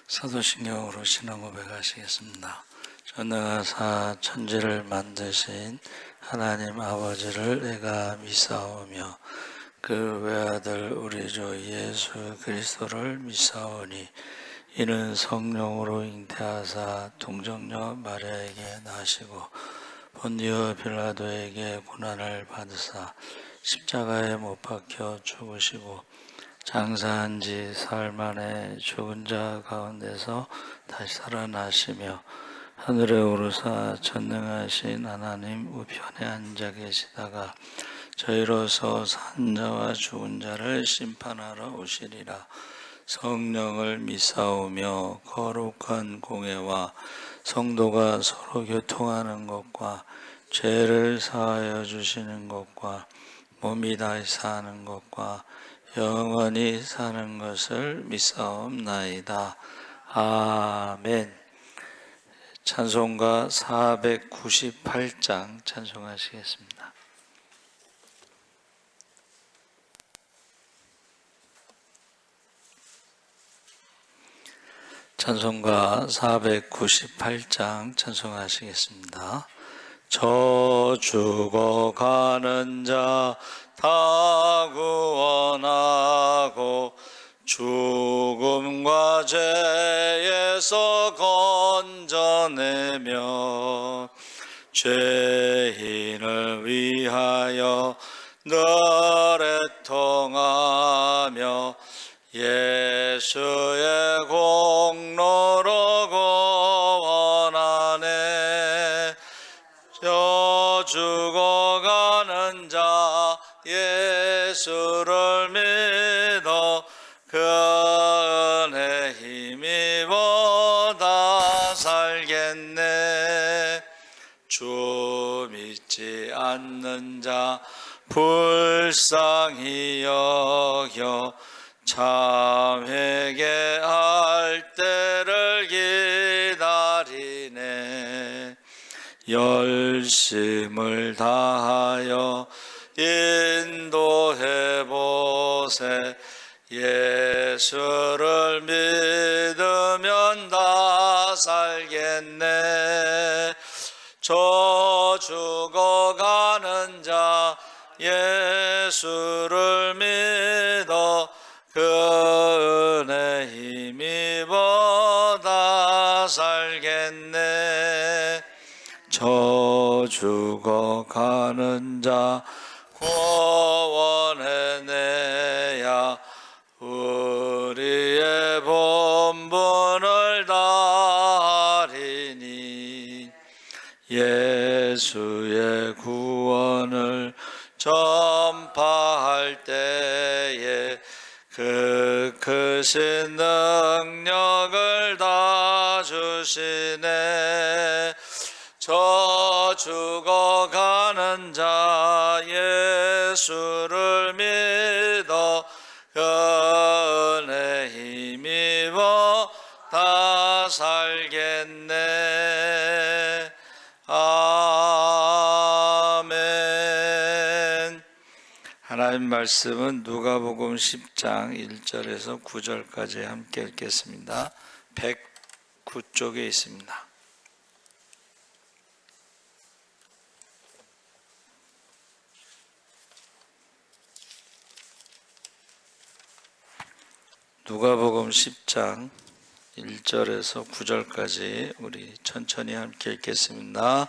사도신경으로 신앙 고백하시겠습니다. 전능하사 천지를 만드신 하나님 아버지를 내가 믿사오며 그 외아들 우리 주 예수 그리스도를 믿사오니 이는 성령으로 잉태하사 동정녀 마리아에게 나시고 본디오 빌라도에게 고난을 받으사 십자가에 못 박혀 죽으시고 장사한 지 사흘 만에 죽은 자 가운데서 다시 살아나시며 하늘에 오르사 전능하신 하나님 우편에 앉아 계시다가 저희로서 산 자와 죽은 자를 심판하러 오시리라. 성령을 믿사오며 거룩한 공회와 성도가 서로 교통하는 것과 죄를 사하여 주시는 것과 몸이 다시 사는 것과 영원히 사는 것을 믿사옵나이다. 아멘. 찬송가 498장 찬송하시겠습니다. 찬송가 498장 찬송하시겠습니다. 저 죽어가는 자 다 구원하고 죽음과 죄에서 건져내며 죄인을 위하여 늘 애통하며 예수의 공로로 구원하네. 저 죽어가는 자 예수를 믿어 그 은혜 힘입어 살겠네. 주 믿지 않는 자 불쌍히 여겨 참 회개할 때를 기다리네. 열심을 다하여 인도해보세. 예수를 믿으면 다 살겠네. 저 죽어가는 자 예수를 믿어 그 은혜 힘입어 다 살겠네. 저 죽어가는 자 구원해내야 우리의 본분을 다하리니. 예수의 구원을 전파할 때에 그 크신 능력을 다 주시네. 저 죽어가는 자 예수를 믿어 그 은혜 힘입어 다 살겠네. 아멘. 하나님 말씀은 누가복음 10장 1절에서 9절까지 함께 읽겠습니다. 109쪽에 있습니다. 누가복음 10장 1절에서 9절까지 우리 천천히 함께 읽겠습니다.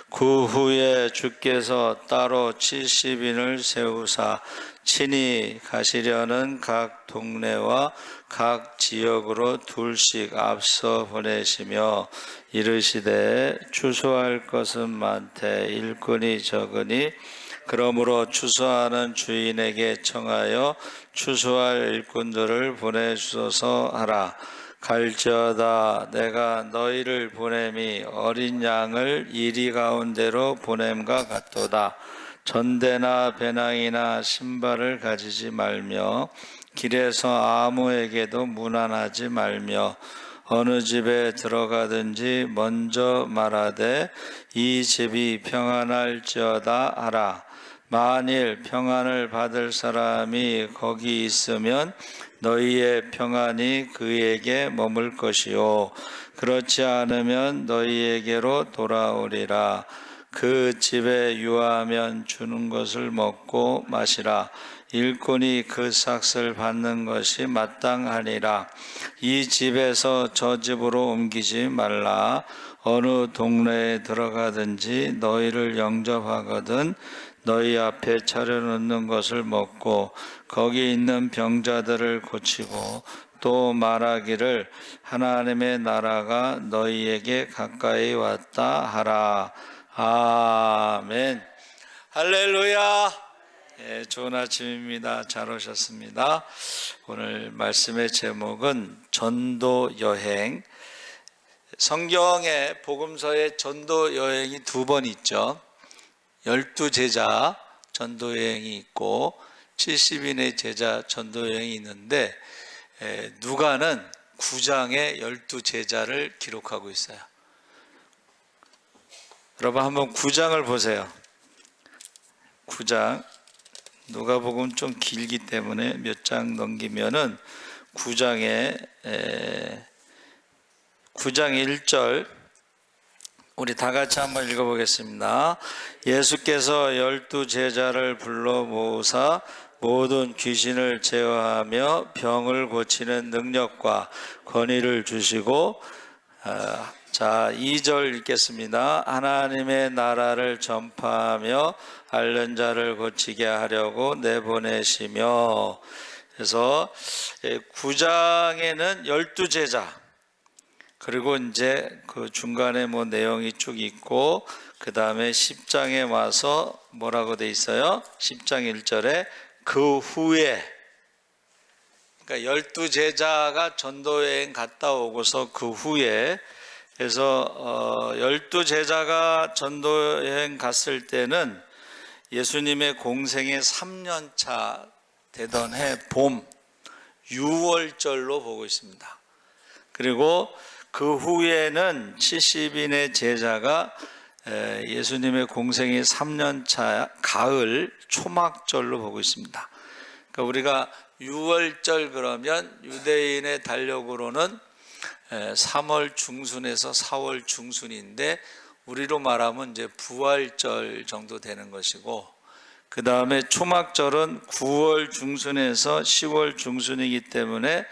그 후에 주께서 따로 70인을 세우사 친히 가시려는 각 동네와 각 지역으로 둘씩 앞서 보내시며 이르시되 추수할 것은 많되 일꾼이 적으니 그러므로 추수하는 주인에게 청하여 추수할 일꾼들을 보내주소서 하라. 갈지어다 내가 너희를 보냄이 어린 양을 이리 가운데로 보냄과 같도다. 전대나 배낭이나 신발을 가지지 말며 길에서 아무에게도 문안하지 말며 어느 집에 들어가든지 먼저 말하되 이 집이 평안할지어다 하라. 만일 평안을 받을 사람이 거기 있으면 너희의 평안이 그에게 머물 것이요 그렇지 않으면 너희에게로 돌아오리라. 그 집에 유하면 주는 것을 먹고 마시라. 일꾼이 그 삭을 받는 것이 마땅하니라. 이 집에서 저 집으로 옮기지 말라. 어느 동네에 들어가든지 너희를 영접하거든 너희 앞에 차려놓는 것을 먹고 거기 있는 병자들을 고치고 또 말하기를 하나님의 나라가 너희에게 가까이 왔다 하라. 아멘. 할렐루야. 예, 좋은 아침입니다. 잘 오셨습니다. 오늘 말씀의 제목은 전도 여행. 성경에 복음서에 전도 여행이 2번 있죠. 12제자 전도 여행이 있고 70인의 제자 전도 여행이 있는데 누가는 9장에 12제자를 기록하고 있어요. 여러분 한번 9장을 보세요. 9장 누가복음 좀 길기 때문에 몇 장 넘기면은 9장에 9장 1절 우리 다 같이 한번 읽어보겠습니다. 예수께서 12제자를 불러 모으사 모든 귀신을 제어하며 병을 고치는 능력과 권위를 주시고 자 2절 읽겠습니다. 하나님의 나라를 전파하며 앓는 자를 고치게 하려고 내보내시며. 그래서 9장에는 12제자 그리고 이제 그 중간에 뭐 내용이 쭉 있고 그 다음에 10장에 와서 뭐라고 돼 있어요? 10장 1절에 그 후에, 그러니까 12제자가 전도여행 갔다 오고서 그 후에, 그래서 12제자가 전도여행 갔을 때는 예수님의 공생의 3년차 되던 해 봄 6월절로 보고 있습니다. 그리고 그 후에는 70인의 제자가 예수님의 공생이 3년차 가을 초막절로 보고 있습니다. 그러니까 우리가 6월절 그러면 유대인의 달력으로는 3월 중순에서 4월 중순인데 우리로 말하면 이제 부활절 정도 되는 것이고, 그 다음에 초막절은 9월 중순에서 10월 중순이기 때문에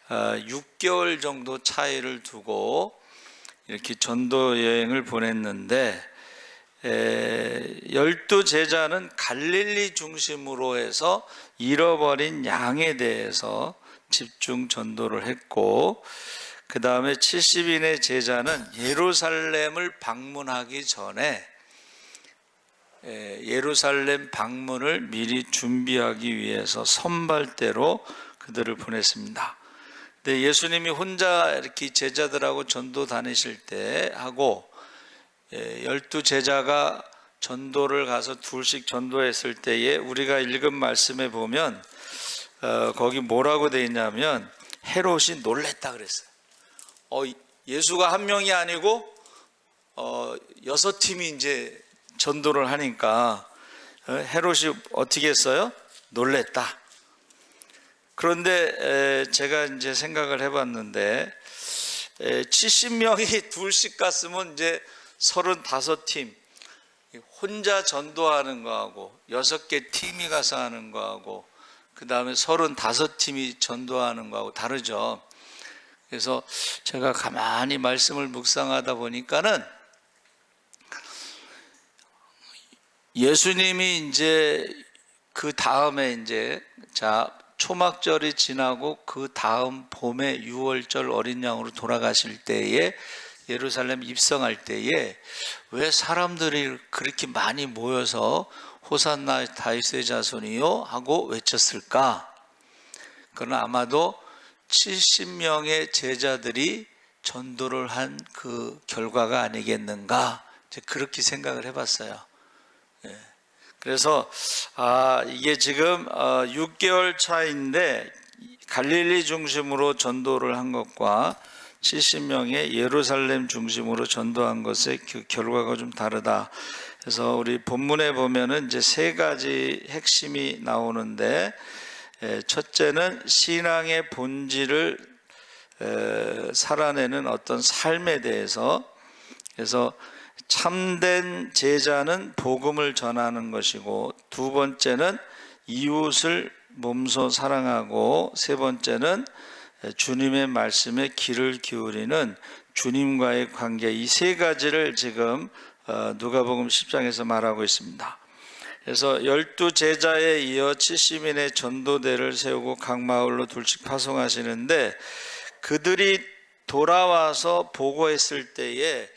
6개월 정도 차이를 두고 이렇게 전도 여행을 보냈는데 12제자는 갈릴리 중심으로 해서 잃어버린 양에 대해서 집중 전도를 했고, 그 다음에 70인의 제자는 예루살렘을 방문하기 전에 예루살렘 방문을 미리 준비하기 위해서 선발대로 그들을 보냈습니다. 근데 예수님이 혼자 이렇게 제자들하고 전도 다니실 때 하고 12제자가 전도를 가서 둘씩 전도했을 때에 우리가 읽은 말씀에 보면 거기 뭐라고 돼 있냐면 헤롯이 놀랬다 그랬어요. 예수가 한 명이 아니고 6팀이 이제 전도를 하니까 헤롯이 어떻게 했어요? 놀랬다. 그런데 제가 이제 생각을 해봤는데 70명이 둘씩 갔으면 이제 35팀 혼자 전도하는 거하고 6개 팀이 가서 하는 거하고 그 다음에 35팀이 전도하는 거하고 다르죠. 그래서 제가 가만히 말씀을 묵상하다 보니까는 예수님이 이제 그 다음에 이제 초막절이 지나고 그 다음 봄에 6월절 어린 양으로 돌아가실 때에 예루살렘 입성할 때에 왜 사람들이 그렇게 많이 모여서 호산나 다윗의 자손이요 하고 외쳤을까? 그건 아마도 70명의 제자들이 전도를 한 그 결과가 아니겠는가, 이제 그렇게 생각을 해봤어요. 그래서 이게 지금 6개월 차인데 갈릴리 중심으로 전도를 한 것과 70명의 예루살렘 중심으로 전도한 것의 그 결과가 좀 다르다. 그래서 우리 본문에 보면은 이제 세 가지 핵심이 나오는데, 첫째는 신앙의 본질을 살아내는 어떤 삶에 대해서, 그래서 참된 제자는 복음을 전하는 것이고, 두 번째는 이웃을 몸소 사랑하고, 세 번째는 주님의 말씀에 귀를 기울이는 주님과의 관계, 이 세 가지를 지금 누가복음 10장에서 말하고 있습니다. 그래서 12제자에 이어 70인의 전도대를 세우고 각 마을로 둘씩 파송하시는데, 그들이 돌아와서 보고했을 때에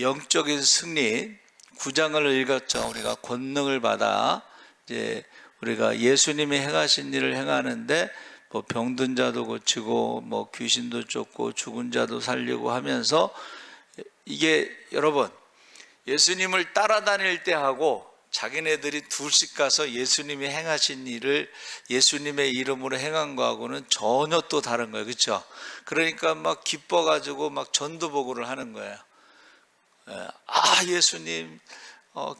영적인 승리, 9장을 읽었죠. 우리가 권능을 받아 이제 우리가 예수님이 행하신 일을 행하는데, 뭐 병든 자도 고치고 뭐 귀신도 쫓고 죽은 자도 살리고 하면서, 이게 여러분 예수님을 따라다닐 때 하고 자기네들이 둘씩 가서 예수님이 행하신 일을 예수님의 이름으로 행한 거하고는 전혀 또 다른 거예요. 그렇죠? 그러니까 막 기뻐가지고 막 전도보고를 하는 거예요. 아, 예수님,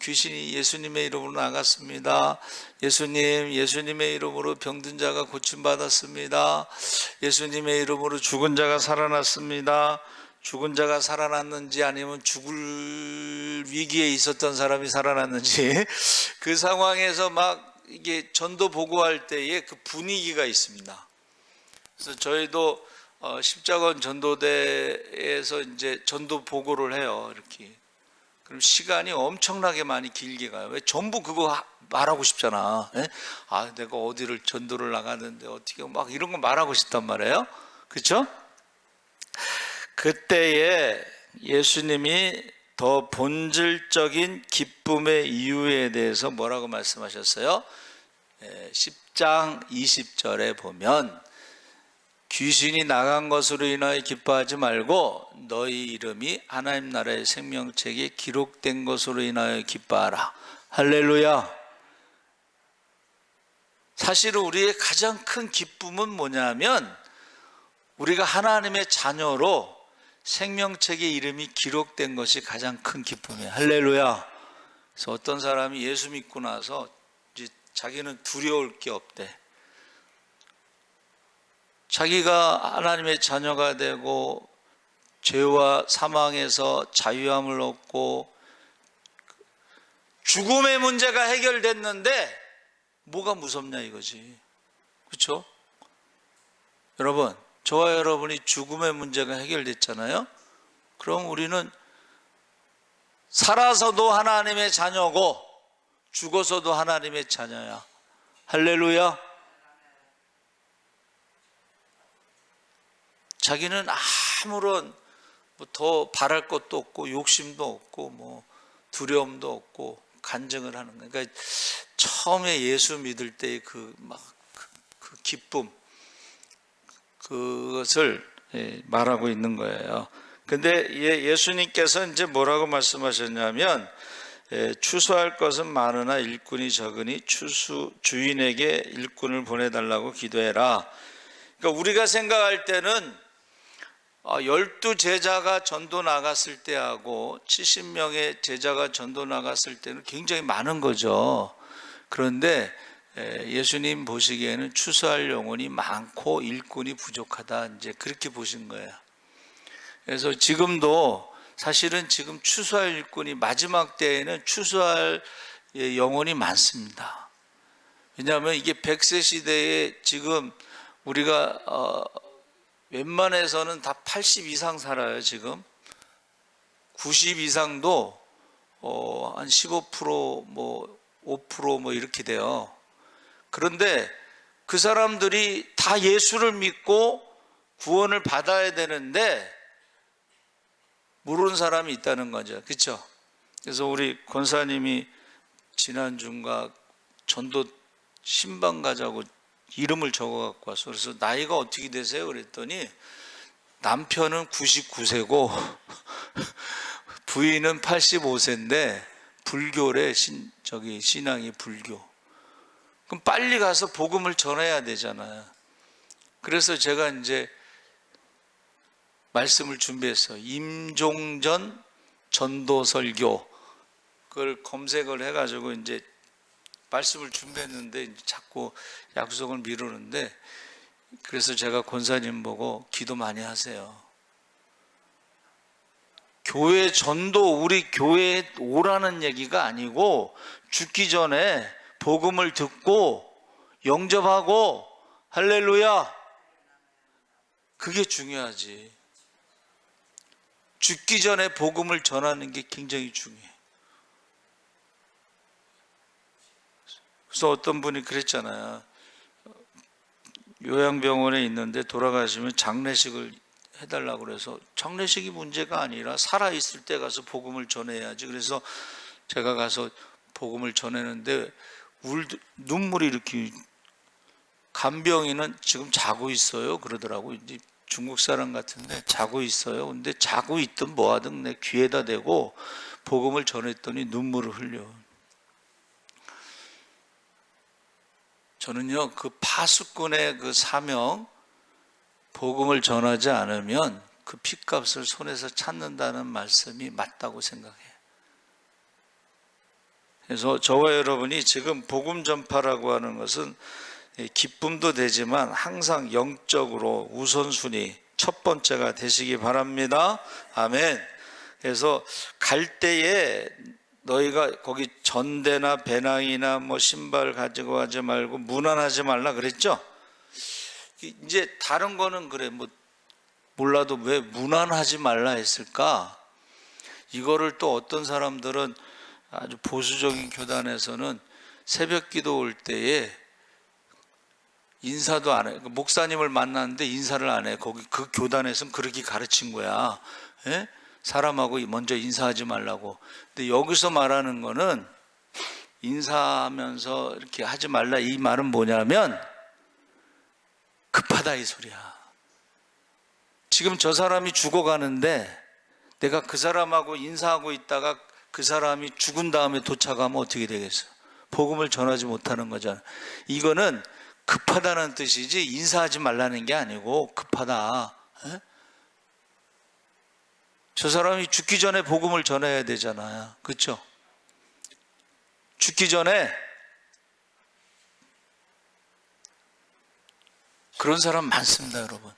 귀신이 예수님의 이름으로 나갔습니다. 예수님, 예수님의 이름으로 병든 자가 고침받았습니다. 예수님의 이름으로 죽은 자가 살아났습니다. 죽은 자가 살아났는지 아니면 죽을 위기에 있었던 사람이 살아났는지, 그 상황에서 막 이게 전도 보고할 때에 그 분위기가 있습니다. 그래서 저희도 십자군 전도대에서 이제 전도 보고를 해요. 이렇게. 그럼 시간이 엄청나게 많이 길게 가요. 왜? 전부 그거 말하고 싶잖아. 예? 아, 내가 어디를 전도를 나가는데 어떻게 막 이런 거 말하고 싶단 말이에요. 그렇죠? 그때에 예수님이 더 본질적인 기쁨의 이유에 대해서 뭐라고 말씀하셨어요? 10장 20절에 보면, 귀신이 나간 것으로 인하여 기뻐하지 말고 너희 이름이 하나님 나라의 생명책에 기록된 것으로 인하여 기뻐하라. 할렐루야. 사실은 우리의 가장 큰 기쁨은 뭐냐면, 우리가 하나님의 자녀로 생명책에 이름이 기록된 것이 가장 큰 기쁨이에요. 할렐루야. 그래서 어떤 사람이 예수 믿고 나서 이제 자기는 두려울 게 없대. 자기가 하나님의 자녀가 되고 죄와 사망에서 자유함을 얻고 죽음의 문제가 해결됐는데 뭐가 무섭냐 이거지. 그렇죠? 여러분, 저와 여러분이 죽음의 문제가 해결됐잖아요. 그럼 우리는 살아서도 하나님의 자녀고 죽어서도 하나님의 자녀야. 할렐루야. 자기는 아무런 더 바랄 것도 없고 욕심도 없고 뭐 두려움도 없고 간증을 하는 거예요. 그러니까 처음에 예수 믿을 때의 그 기쁨, 그것을 말하고 있는 거예요. 근데 예수님께서 이제 뭐라고 말씀하셨냐면, 추수할 것은 많으나 일꾼이 적으니 주인에게 일꾼을 보내달라고 기도해라. 그러니까 우리가 생각할 때는 12제자가 전도 나갔을 때하고 70명의 제자가 전도 나갔을 때는 굉장히 많은 거죠. 그런데 예수님 보시기에는 추수할 영혼이 많고 일꾼이 부족하다, 이제 그렇게 보신 거예요. 그래서 지금도 사실은 지금 추수할 일꾼이, 마지막 때에는 추수할 영혼이 많습니다. 왜냐하면 이게 100세 시대에 지금 우리가 웬만해서는 다 80 이상 살아요. 지금 90 이상도 한 15% 뭐 5% 뭐 이렇게 돼요. 그런데 그 사람들이 다 예수를 믿고 구원을 받아야 되는데 모르는 사람이 있다는 거죠. 그렇죠? 그래서 우리 권사님이 지난주인가 전도 신방 가자고 이름을 적어 갖고 왔어. 그래서 나이가 어떻게 되세요? 그랬더니 남편은 99세고 부인은 85세인데 불교래. 신앙이 불교. 그럼 빨리 가서 복음을 전해야 되잖아요. 그래서 제가 이제 말씀을 준비했어요. 임종전 전도설교. 그걸 검색을 해가지고 이제 말씀을 준비했는데 이제 자꾸 약속을 미루는데, 그래서 제가 권사님 보고 기도 많이 하세요. 교회 전도, 우리 교회에 오라는 얘기가 아니고 죽기 전에 복음을 듣고 영접하고, 할렐루야, 그게 중요하지. 죽기 전에 복음을 전하는 게 굉장히 중요해. 그래서 어떤 분이 그랬잖아요. 요양병원에 있는데 돌아가시면 장례식을 해달라고 그래서, 장례식이 문제가 아니라 살아있을 때 가서 복음을 전해야지. 그래서 제가 가서 복음을 전했는데 눈물이 이렇게, 간병인은 지금 자고 있어요 그러더라고. 이제 중국 사람 같은데 자고 있어요. 근데 자고 있든 뭐하든 내 귀에다 대고 복음을 전했더니 눈물을 흘려. 저는요, 그 파수꾼의 그 사명, 복음을 전하지 않으면 그 핏값을 손에서 찾는다는 말씀이 맞다고 생각해요. 그래서 저와 여러분이 지금 복음 전파라고 하는 것은 기쁨도 되지만 항상 영적으로 우선순위 첫 번째가 되시기 바랍니다. 아멘. 그래서 갈 때에 너희가 거기 전대나 배낭이나 뭐 신발 가지고 가지 말고 무난하지 말라 그랬죠. 이제 다른 거는 그래, 뭐 몰라도 왜 무난하지 말라 했을까? 이거를 또 어떤 사람들은, 아주 보수적인 교단에서는 새벽 기도 올 때에 인사도 안 해. 목사님을 만났는데 인사를 안 해. 거기 그 교단에서는 그렇게 가르친 거야. 예? 사람하고 먼저 인사하지 말라고. 근데 여기서 말하는 거는 인사하면서 이렇게 하지 말라, 이 말은 뭐냐면 급하다 이 소리야. 지금 저 사람이 죽어가는데 내가 그 사람하고 인사하고 있다가 그 사람이 죽은 다음에 도착하면 어떻게 되겠어? 복음을 전하지 못하는 거잖아. 이거는 급하다는 뜻이지 인사하지 말라는 게 아니고 급하다. 에? 저 사람이 죽기 전에 복음을 전해야 되잖아요. 그렇죠? 죽기 전에. 그런 사람 많습니다, 여러분.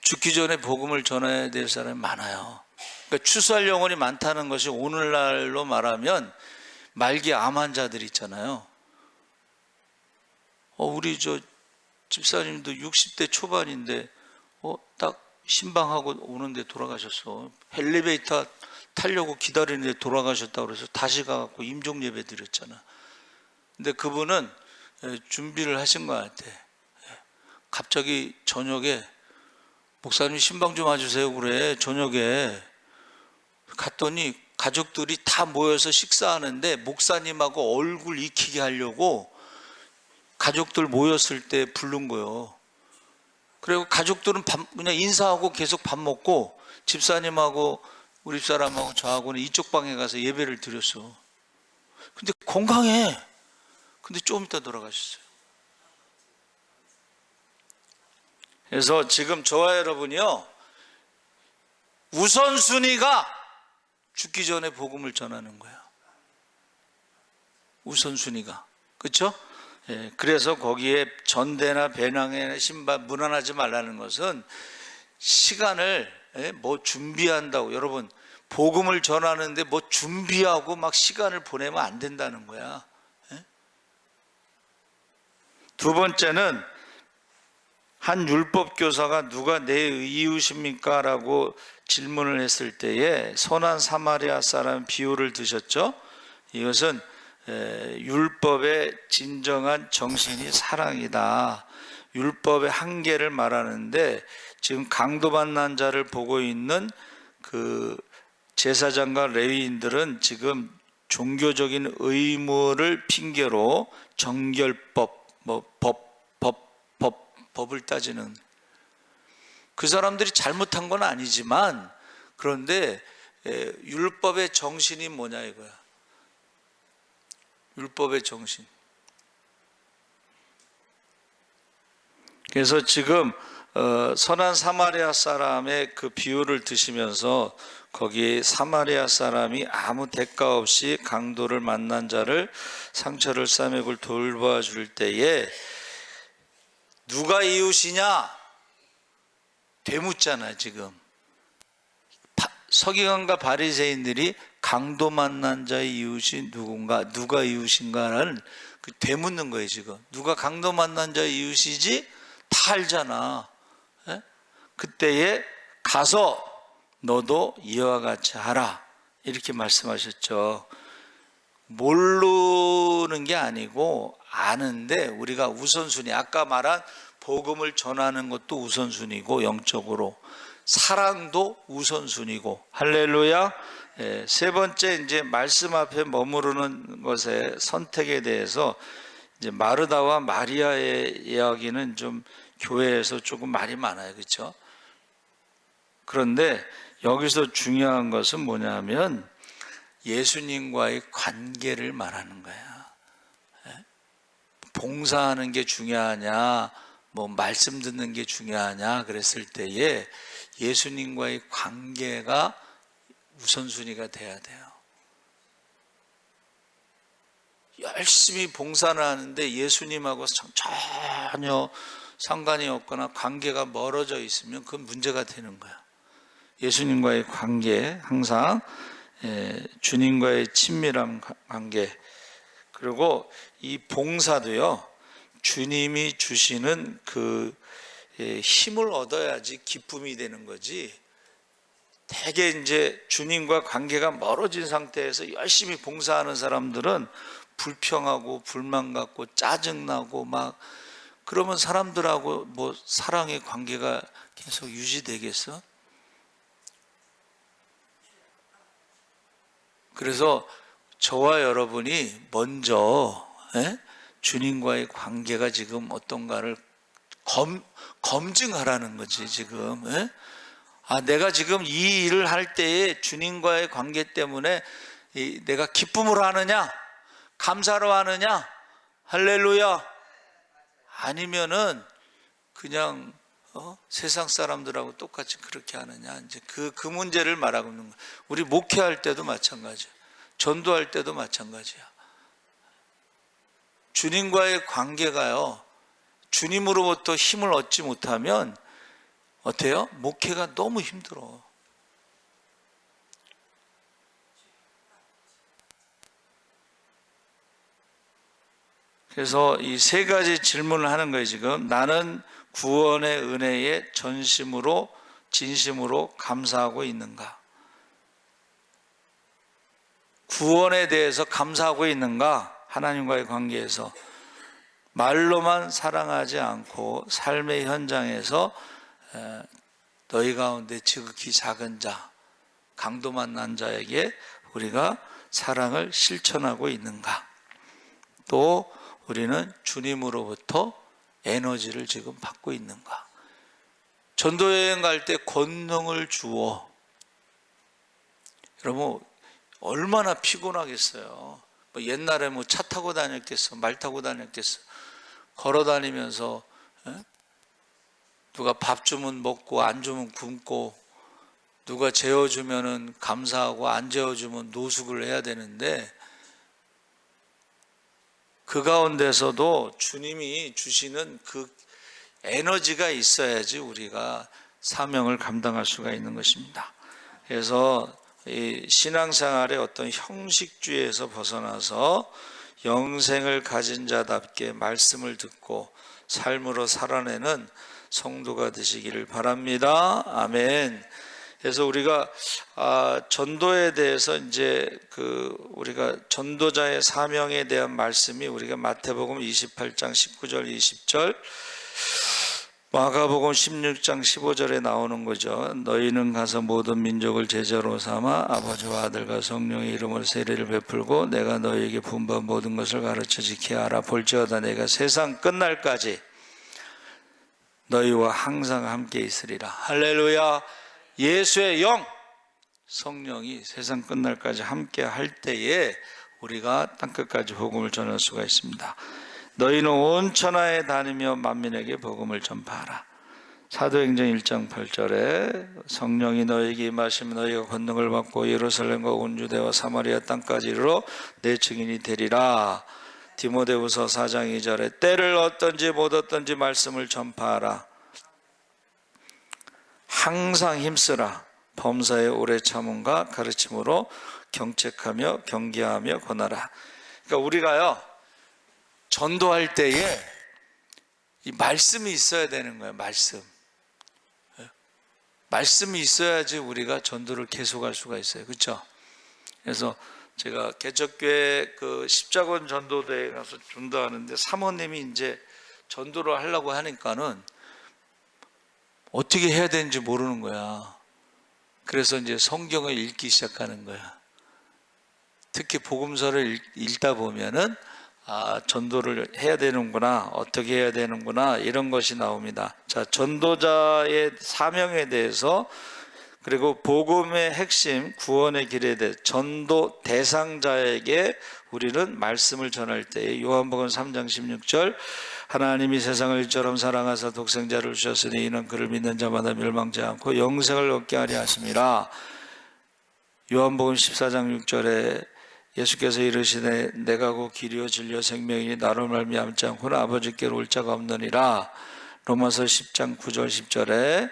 죽기 전에 복음을 전해야 될 사람이 많아요. 그러니까 추수할 영혼이 많다는 것이 오늘날로 말하면 말기 암 환자들 있잖아요. 우리 저 집사님도 60대 초반인데 딱 신방하고 오는데 돌아가셨어. 엘리베이터 타려고 기다리는데 돌아가셨다고 그래서 다시 가갖고 임종 예배 드렸잖아. 근데 그분은 준비를 하신 것 같아. 갑자기 저녁에 목사님 신방 좀 와주세요 그래. 저녁에 갔더니 가족들이 다 모여서 식사하는데 목사님하고 얼굴 익히게 하려고 가족들 모였을 때 부른 거예요. 그리고 가족들은 그냥 인사하고 계속 밥 먹고 집사님하고 우리 집사람하고 저하고는 이쪽 방에 가서 예배를 드렸어. 근데 건강해. 근데 좀 이따 돌아가셨어요. 그래서 지금 저와 여러분이요, 우선순위가 죽기 전에 복음을 전하는 거예요. 우선순위가. 그렇죠? 예, 그래서 거기에 전대나 배낭에 신발 무난하지 말라는 것은 시간을 뭐 준비한다고. 여러분, 복음을 전하는데 뭐 준비하고 막 시간을 보내면 안 된다는 거야. 예? 두 번째는 한 율법교사가 누가 내 이웃입니까? 라고 질문을 했을 때에 선한 사마리아 사람 비유를 드셨죠. 이것은 율법의 진정한 정신이 사랑이다. 율법의 한계를 말하는데, 지금 강도받는 자를 보고 있는 그 제사장과 레위인들은 지금 종교적인 의무를 핑계로 정결법, 법을 따지는, 그 사람들이 잘못한 건 아니지만, 그런데 율법의 정신이 뭐냐 이거야. 율법의 정신. 그래서 지금 선한 사마리아 사람의 그 비유를 드시면서 거기 사마리아 사람이 아무 대가 없이 강도를 만난 자를 상처를 싸매고 돌봐줄 때에 누가 이웃이냐 되묻잖아요. 지금 서기관과 바리새인들이 강도 만난 자의 이웃이 누가 이웃인가를 되묻는 거예요. 지금 누가 강도 만난 자의 이웃이지 다 알잖아. 에? 그때에 가서 너도 이와 같이 하라 이렇게 말씀하셨죠. 모르는 게 아니고 아는데 우리가 우선순위, 아까 말한 복음을 전하는 것도 우선순위고 영적으로 사랑도 우선순위고, 할렐루야. 세 번째, 이제 말씀 앞에 머무르는 것의 선택에 대해서 이제 마르다와 마리아의 이야기는 좀 교회에서 조금 말이 많아요. 그렇죠? 그런데 여기서 중요한 것은 뭐냐면 예수님과의 관계를 말하는 거야. 봉사하는 게 중요하냐, 뭐 말씀 듣는 게 중요하냐 그랬을 때에 예수님과의 관계가 우선순위가 돼야 돼요. 열심히 봉사를 하는데 예수님하고 전혀 상관이 없거나 관계가 멀어져 있으면 그건 문제가 되는 거야. 예수님과의 관계, 항상 주님과의 친밀한 관계, 그리고 이 봉사도요, 주님이 주시는 그 힘을 얻어야지 기쁨이 되는 거지. 대개 이제 주님과 관계가 멀어진 상태에서 열심히 봉사하는 사람들은 불평하고 불만 갖고 짜증나고 막 그러면 사람들하고 뭐 사랑의 관계가 계속 유지되겠어? 그래서 저와 여러분이 먼저 주님과의 관계가 지금 어떤가를 검증하라는 거지 지금. 내가 지금 이 일을 할 때에 주님과의 관계 때문에 내가 기쁨으로 하느냐, 감사로 하느냐, 할렐루야, 아니면은 그냥 세상 사람들하고 똑같이 그렇게 하느냐, 이제 그 문제를 말하고 있는 거야. 우리 목회할 때도 마찬가지야. 전도할 때도 마찬가지야. 주님과의 관계가요, 주님으로부터 힘을 얻지 못하면 어때요? 목회가 너무 힘들어. 그래서 이 세 가지 질문을 하는 거예요. 지금 나는 구원의 은혜에 진심으로 감사하고 있는가? 구원에 대해서 감사하고 있는가? 하나님과의 관계에서 말로만 사랑하지 않고 삶의 현장에서 너희 가운데 지극히 작은 자, 강도 만난 자에게 우리가 사랑을 실천하고 있는가? 또 우리는 주님으로부터 에너지를 지금 받고 있는가? 전도여행 갈 때 권능을 주어. 여러분 얼마나 피곤하겠어요. 뭐 옛날에 뭐 차 타고 다녔겠어, 말 타고 다녔겠어. 걸어 다니면서 누가 밥 주면 먹고 안 주면 굶고, 누가 재워주면 감사하고 안 재워주면 노숙을 해야 되는데, 그 가운데서도 주님이 주시는 그 에너지가 있어야지 우리가 사명을 감당할 수가 있는 것입니다. 그래서 이 신앙생활의 어떤 형식주의에서 벗어나서 영생을 가진 자답게 말씀을 듣고 삶으로 살아내는 성도가 되시기를 바랍니다. 아멘. 그래서 우리가 전도에 대해서 이제 우리가 전도자의 사명에 대한 말씀이 우리가 마태복음 28장 19절 20절, 마가복음 16장 15절에 나오는 거죠. 너희는 가서 모든 민족을 제자로 삼아 아버지와 아들과 성령의 이름으로 세례를 베풀고 내가 너희에게 분부한 모든 것을 가르쳐 지키게 하라. 볼지어다 내가 세상 끝날까지 너희와 항상 함께 있으리라. 할렐루야. 예수의 영, 성령이 세상 끝날까지 함께 할 때에 우리가 땅끝까지 복음을 전할 수가 있습니다. 너희는 온 천하에 다니며 만민에게 복음을 전파하라. 사도행전 1장 8절에 성령이 너에게 임하시면 너희가 권능을 받고 예루살렘과 온 유대와 사마리아 땅까지 이르러 내 증인이 되리라. 디모데후서 4장 2절에 때를 얻든지 못 얻든지 말씀을 전파하라. 항상 힘쓰라. 범사에 오래 참음과 가르침으로 경책하며 경계하며 권하라. 그러니까 우리가요, 전도할 때에 이 말씀이 있어야 되는 거예요. 말씀이 있어야지 우리가 전도를 계속할 수가 있어요. 그렇죠? 그래서 제가 개척교회 그 십자군 전도대에 가서 전도하는데 사모님이 이제 전도를 하려고 하니까는 어떻게 해야 되는지 모르는 거야. 그래서 이제 성경을 읽기 시작하는 거야. 특히 복음서를 읽다 보면은 전도를 해야 되는구나, 어떻게 해야 되는구나, 이런 것이 나옵니다. 자, 전도자의 사명에 대해서, 그리고 복음의 핵심, 구원의 길에 대해 전도 대상자에게 우리는 말씀을 전할 때에 요한복음 3장 16절 하나님이 세상을 이처럼 사랑하사 독생자를 주셨으니 이는 그를 믿는 자마다 멸망치 않고 영생을 얻게 하려 하심이라. 요한복음 14장 6절에 예수께서 이르시되 내가 곧 길이요 진리요 생명이니 나로 말미암지 않고는 아버지께로 올 자가 없느니라. 로마서 10장 9절 10절에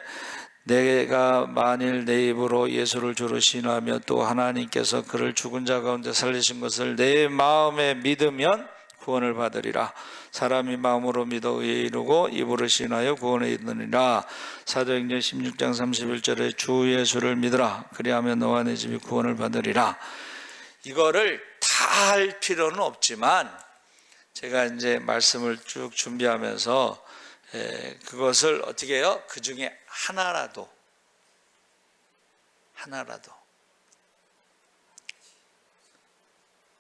내가 만일 내 입으로 예수를 주로 신하며 또 하나님께서 그를 죽은 자 가운데 살리신 것을 내 마음에 믿으면 구원을 받으리라. 사람이 마음으로 믿어 의에 이르고 입으로 신하여 구원에 이르느니라. 사도행전 16장 31절에 주 예수를 믿으라. 그리하면 너와 내 집이 구원을 받으리라. 이거를 다 할 필요는 없지만 제가 이제 말씀을 쭉 준비하면서 그것을 어떻게 해요? 그 중에 하나라도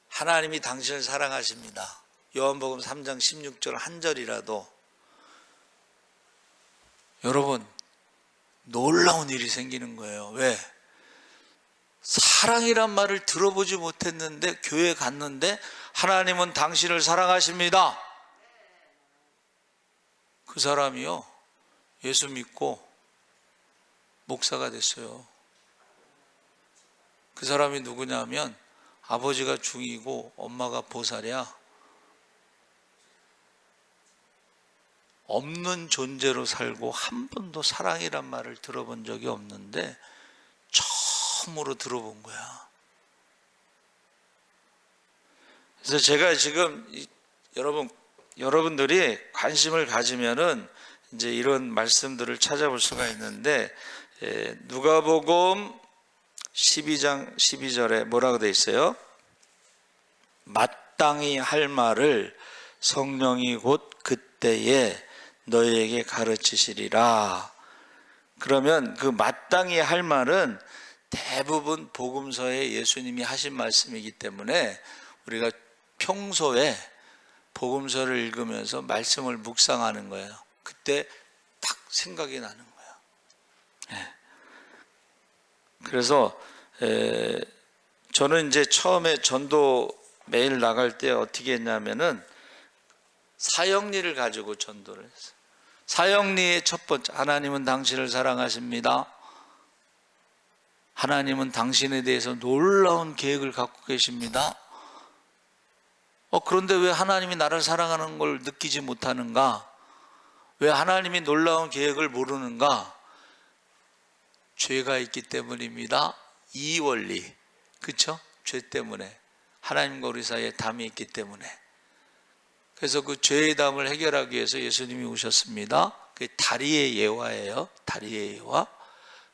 하나님이 당신을 사랑하십니다. 요한복음 3장 16절 한 절이라도 여러분 놀라운 일이 생기는 거예요. 왜? 사랑이란 말을 들어보지 못했는데 교회 갔는데 하나님은 당신을 사랑하십니다. 그 사람이요, 예수 믿고 목사가 됐어요. 그 사람이 누구냐면 아버지가 중이고 엄마가 보살이야. 없는 존재로 살고 한 번도 사랑이란 말을 들어본 적이 없는데 처음으로 들어본 거야. 그래서 제가 지금 여러분들이 관심을 가지면은 이제 이런 말씀들을 찾아볼 수가 있는데, 누가복음 12장 12절에 뭐라고 돼 있어요? 마땅히 할 말을 성령이 곧 그때에 너희에게 가르치시리라. 그러면 그 마땅히 할 말은 대부분 복음서에 예수님이 하신 말씀이기 때문에 우리가 평소에 복음서를 읽으면서 말씀을 묵상하는 거예요. 그때 딱 생각이 나는 거예요. 그래서 저는 이제 처음에 전도 매일 나갈 때 어떻게 했냐면은 사형리를 가지고 전도를 했어요. 사형리의 첫 번째, 하나님은 당신을 사랑하십니다. 하나님은 당신에 대해서 놀라운 계획을 갖고 계십니다. 그런데 왜 하나님이 나를 사랑하는 걸 느끼지 못하는가? 왜 하나님이 놀라운 계획을 모르는가? 죄가 있기 때문입니다. 이 원리, 그렇죠? 죄 때문에, 하나님과 우리 사이에 담이 있기 때문에. 그래서 그 죄의 담을 해결하기 위해서 예수님이 오셨습니다. 그게 다리의 예화예요. 다리의 예화.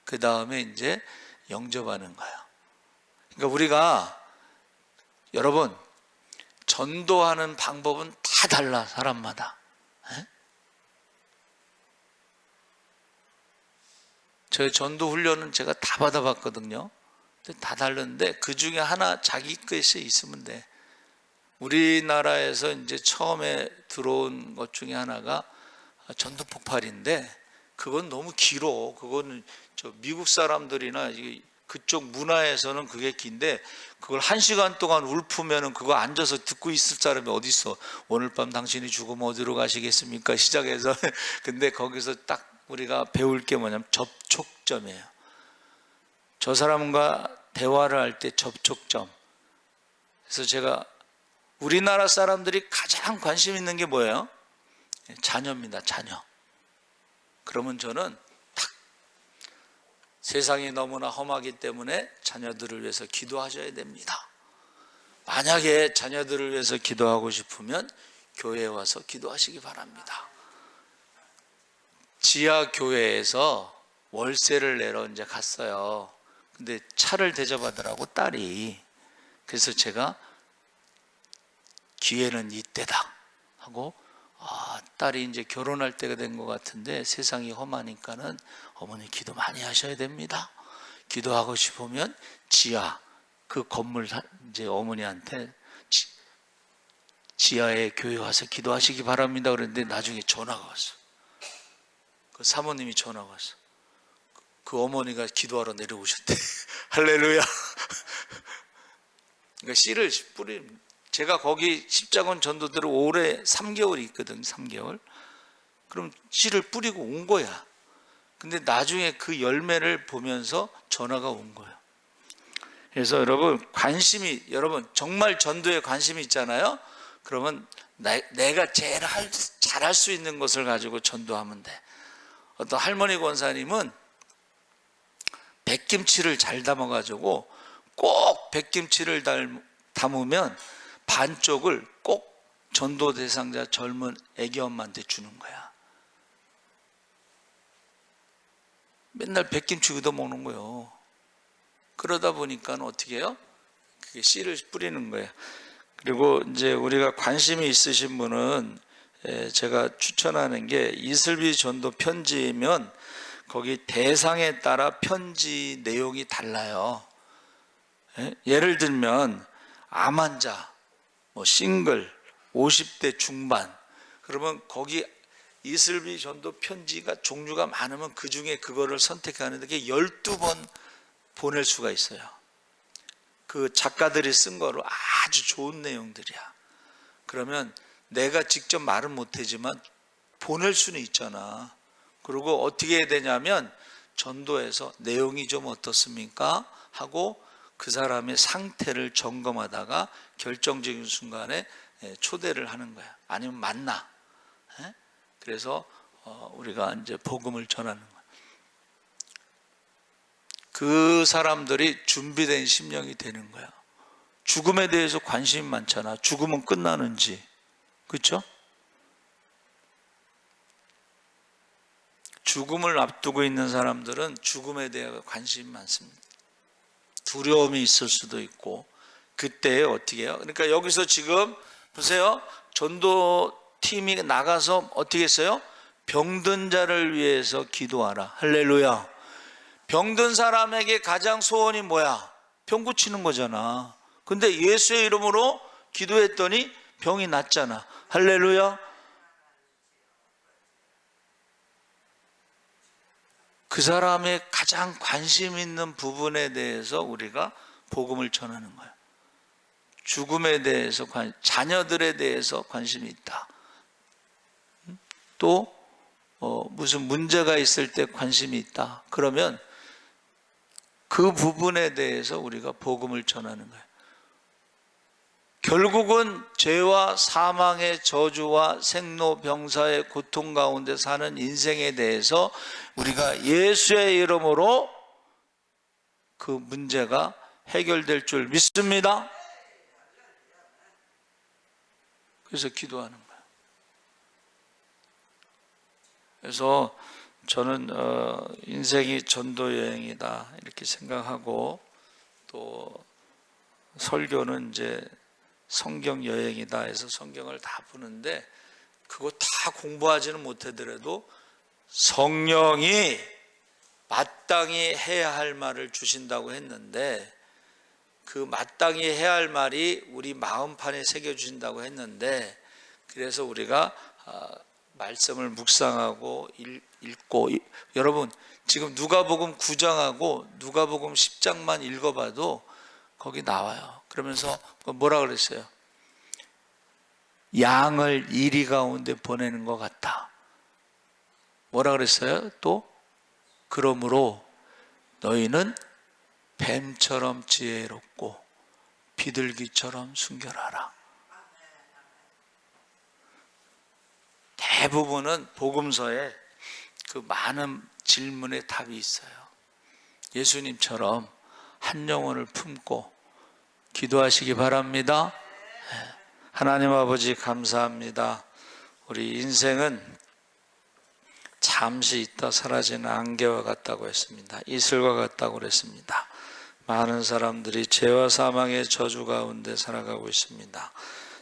그 다음에 이제 영접하는 거예요. 그러니까 우리가, 여러분, 전도하는 방법은 다 달라, 사람마다. 저희 전도 훈련은 제가 다 받아봤거든요. 다 다른데 그 중에 하나 자기 것이 있으면 돼. 우리나라에서 이제 처음에 들어온 것 중에 하나가 전도 폭발인데, 그건 너무 길어. 그거는 미국 사람들이나 그쪽 문화에서는 그게 긴데, 그걸 1시간 동안 울프면은 그거 앉아서 듣고 있을 사람이 어디 있어? 오늘 밤 당신이 죽으면 어디로 가시겠습니까? 시작해서 근데 거기서 딱 우리가 배울 게 뭐냐면 접촉점이에요. 저 사람과 대화를 할 때 접촉점. 그래서 제가 우리나라 사람들이 가장 관심 있는 게 뭐예요? 자녀입니다. 자녀. 그러면 저는 탁, 세상이 너무나 험하기 때문에 자녀들을 위해서 기도하셔야 됩니다. 만약에 자녀들을 위해서 기도하고 싶으면 교회에 와서 기도하시기 바랍니다. 지하 교회에서 월세를 내러 이제 갔어요. 근데 차를 대접하더라고, 딸이. 그래서 제가 기회는 이때다 하고, 딸이 이제 결혼할 때가 된 것 같은데 세상이 험하니까는 어머니 기도 많이 하셔야 됩니다. 기도하고 싶으면 지하 그 건물 이제 어머니한테 지하에 교회 와서 기도하시기 바랍니다. 그랬는데 나중에 전화가 왔어. 그 사모님이 전화가 왔어. 그 어머니가 기도하러 내려오셨대. 할렐루야. 그러니까 씨를 뿌리는. 제가 거기 십자군 전도대로 올해 3개월이 있거든. 3개월. 그럼 씨를 뿌리고 온 거야. 근데 나중에 그 열매를 보면서 전화가 온 거예요. 그래서 여러분 여러분 정말 전도에 관심이 있잖아요. 그러면 내가 제일 잘할 수 있는 것을 가지고 전도하면 돼. 어떤 할머니 권사님은 백김치를 잘 담아가지고 꼭 백김치를 담으면 반쪽을 꼭 전도 대상자 젊은 애기 엄마한테 주는 거야. 맨날 백김치 얻어먹는 거예요. 그러다 보니까 어떻게 해요? 그게 씨를 뿌리는 거예요. 그리고 이제 우리가 관심이 있으신 분은 제가 추천하는 게 이슬비 전도 편지면 거기 대상에 따라 편지 내용이 달라요. 예를 들면 암 환자, 싱글, 50대 중반, 그러면 거기 이슬비 전도 편지가 종류가 많으면 그 중에 그거를 선택하는데 그게 12번 보낼 수가 있어요. 그 작가들이 쓴 거로 아주 좋은 내용들이야. 그러면 내가 직접 말은 못하지만 보낼 수는 있잖아. 그리고 어떻게 해야 되냐면 전도에서 내용이 좀 어떻습니까? 하고 그 사람의 상태를 점검하다가 결정적인 순간에 초대를 하는 거야. 아니면 만나. 그래서 우리가 이제 복음을 전하는 거야. 그 사람들이 준비된 심령이 되는 거야. 죽음에 대해서 관심이 많잖아. 죽으면 끝나는지. 그렇죠? 죽음을 앞두고 있는 사람들은 죽음에 대해 관심이 많습니다. 두려움이 있을 수도 있고. 그때 어떻게 해요? 그러니까 여기서 지금 보세요. 전도팀이 나가서 어떻게 했어요? 병든 자를 위해서 기도하라. 할렐루야. 병든 사람에게 가장 소원이 뭐야? 병 고치는 거잖아. 근데 예수의 이름으로 기도했더니 병이 낫잖아. 할렐루야. 그 사람의 가장 관심 있는 부분에 대해서 우리가 복음을 전하는 거예요. 죽음에 대해서, 자녀들에 대해서 관심이 있다. 또 무슨 문제가 있을 때 관심이 있다. 그러면 그 부분에 대해서 우리가 복음을 전하는 거예요. 결국은 죄와 사망의 저주와 생로병사의 고통 가운데 사는 인생에 대해서 우리가 예수의 이름으로 그 문제가 해결될 줄 믿습니다. 그래서 기도하는 거예요. 그래서 저는 인생이 전도 여행이다 이렇게 생각하고, 또 설교는 이제 성경 여행이다 해서 성경을 다 푸는데 그거 다 공부하지는 못하더라도 성령이 마땅히 해야 할 말을 주신다고 했는데, 그 마땅히 해야 할 말이 우리 마음판에 새겨주신다고 했는데, 그래서 우리가 말씀을 묵상하고 읽고, 여러분 지금 누가복음 9장하고 누가복음 10장만 읽어봐도 거기 나와요. 그러면서 뭐라 그랬어요? 양을 이리 가운데 보내는 것 같다. 뭐라 그랬어요? 또 그러므로 너희는 뱀처럼 지혜롭고 비둘기처럼 순결하라. 대부분은 복음서에 그 많은 질문에 답이 있어요. 예수님처럼 한 영혼을 품고 기도하시기 바랍니다. 하나님 아버지 감사합니다. 우리 인생은 잠시 있다 사라지는 안개와 같다고 했습니다. 이슬과 같다고 그랬습니다. 많은 사람들이 죄와 사망의 저주 가운데 살아가고 있습니다.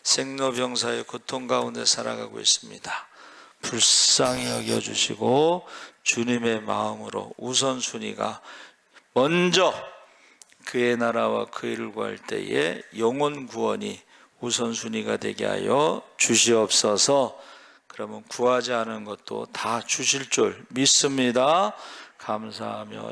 생로병사의 고통 가운데 살아가고 있습니다. 불쌍히 여겨주시고 주님의 마음으로 우선순위가 먼저 그의 나라와 그 일을 구할 때에 영혼 구원이 우선순위가 되게 하여 주시옵소서. 그러면 구하지 않은 것도 다 주실 줄 믿습니다. 감사하며